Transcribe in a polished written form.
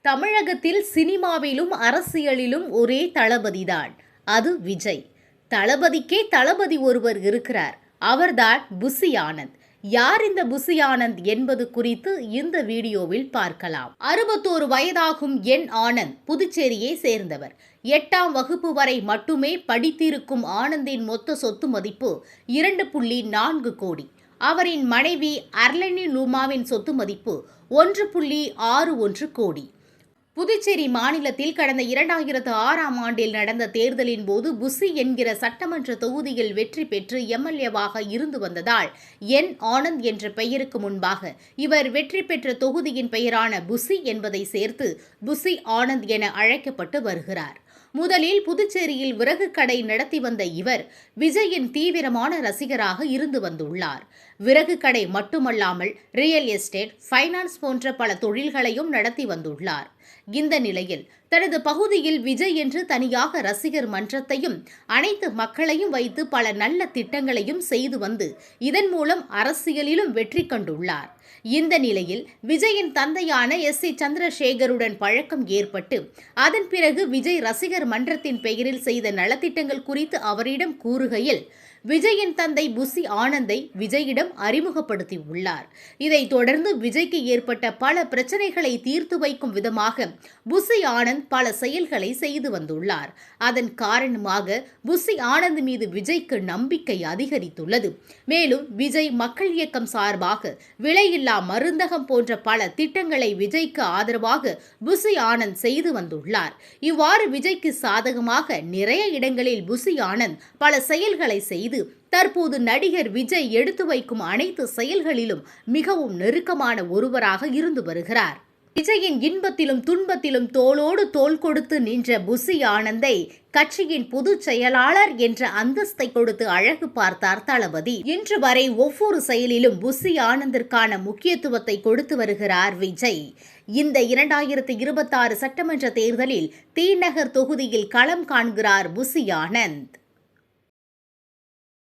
தமிழகத்தில் சினிமாவிலும் அரசியலிலும் ஒரே தளபதிதான். அது விஜய். தளபதிக்கே தளபதி ஒருவர் இருக்கிறார். அவர்தான் புசி ஆனந்த். யார் இந்த புசி ஆனந்த் என்பது குறித்து இந்த வீடியோவில் பார்க்கலாம். 61 வயதாகும் என் ஆனந்த் புதுச்சேரியை சேர்ந்தவர். 8ஆம் வகுப்பு வரை மட்டுமே படித்திருக்கும் ஆனந்தின் மொத்த சொத்து மதிப்பு 2.4 கோடி. அவரின் மனைவி அர்லனி லூமாவின் சொத்து மதிப்பு 1.61 கோடி. புதுச்சேரி மாநிலத்தில் கடந்த 2006ஆம் ஆண்டில் நடந்த தேர்தலின் போது புசி என்கிற சட்டமன்ற தொகுதியில் வெற்றி பெற்று எம்எல்ஏவாக இருந்து வந்ததால் என் ஆனந்த் என்ற பெயருக்கு முன்பாக இவர் வெற்றி பெற்ற தொகுதியின் பெயரான புசி என்பதை சேர்த்து புசி ஆனந்த் என அழைக்கப்பட்டு வருகிறார். முதலில் புதுச்சேரியில் விறகு கடை நடத்தி வந்த இவர் விஜயின் தீவிரமான ரசிகராக இருந்து வந்துள்ளார். விறகு கடை மட்டுமல்லாமல் ரியல் எஸ்டேட், ஃபைனான்ஸ் போன்ற பல தொழில்களையும் நடத்தி வந்துள்ளார். இந்த நிலையில் தனது பகுதியில் விஜய் என்று தனியாக ரசிகர் மன்றத்தையும் அனைத்து மக்களையும் வைத்து பல நல்ல திட்டங்களையும் செய்து வந்து இதன் மூலம் அரசியலிலும் வெற்றி கண்டுள்ளார். இந்த நிலையில் விஜயின் தந்தையான எஸ்.சி. சந்திரசேகருடன் பழக்கம் ஏற்பட்டு அதன் பிறகு விஜய் ரசிகர் மன்றத்தின் பெயரில் செய்த நலத்திட்டங்கள் குறித்து அவரிடம் கூறுகையில் விஜயின் தந்தை புசி ஆனந்தை விஜயிடம் அறிமுகப்படுத்தி உள்ளார். இதைத் தொடர்ந்து விஜய்க்கு ஏற்பட்ட பல பிரச்சனைகளை தீர்த்து வைக்கும் விதமாக புசி ஆனந்த் பல செயல்களை செய்து வந்துள்ளார். அதன் காரணமாக புசி ஆனந்த் மீது விஜய்க்கு நம்பிக்கை அதிகரித்துள்ளது. மேலும் விஜய் மக்கள் இயக்கம் சார்பாக விலையில்லா மருந்தகம் போன்ற பல திட்டங்களை விஜய்க்கு ஆதரவாக புசி ஆனந்த் செய்து வந்துள்ளார். இவ்வாறு விஜய்க்கு சாதகமாக நிறைய இடங்களில் புசி ஆனந்த் பல செயல்களை செய்து தற்போது நடிகர் விஜய் எடுத்து வைக்கும் அனைத்து செயல்களிலும் மிகவும் நெருக்கமான ஒருவராக இருந்து வருகிறார். விஜயின் இன்பத்திலும் துன்பத்திலும் தோளோடு தோள் கொடுத்து நின்ற புசி ஆனந்தை கட்சியின் பொதுச் செயலாளர் என்ற அந்தஸ்தை கொடுத்து அழகு பார்த்தார் தளபதி. இன்று வரை ஒவ்வொரு செயலிலும் புசி ஆனந்திற்கான முக்கியத்துவத்தை கொடுத்து வருகிறார் விஜய். இந்த 2026 சட்டமன்ற தேர்தலில் தீநகர் தொகுதியில் களம் காண்கிறார் புசி ஆனந்த்.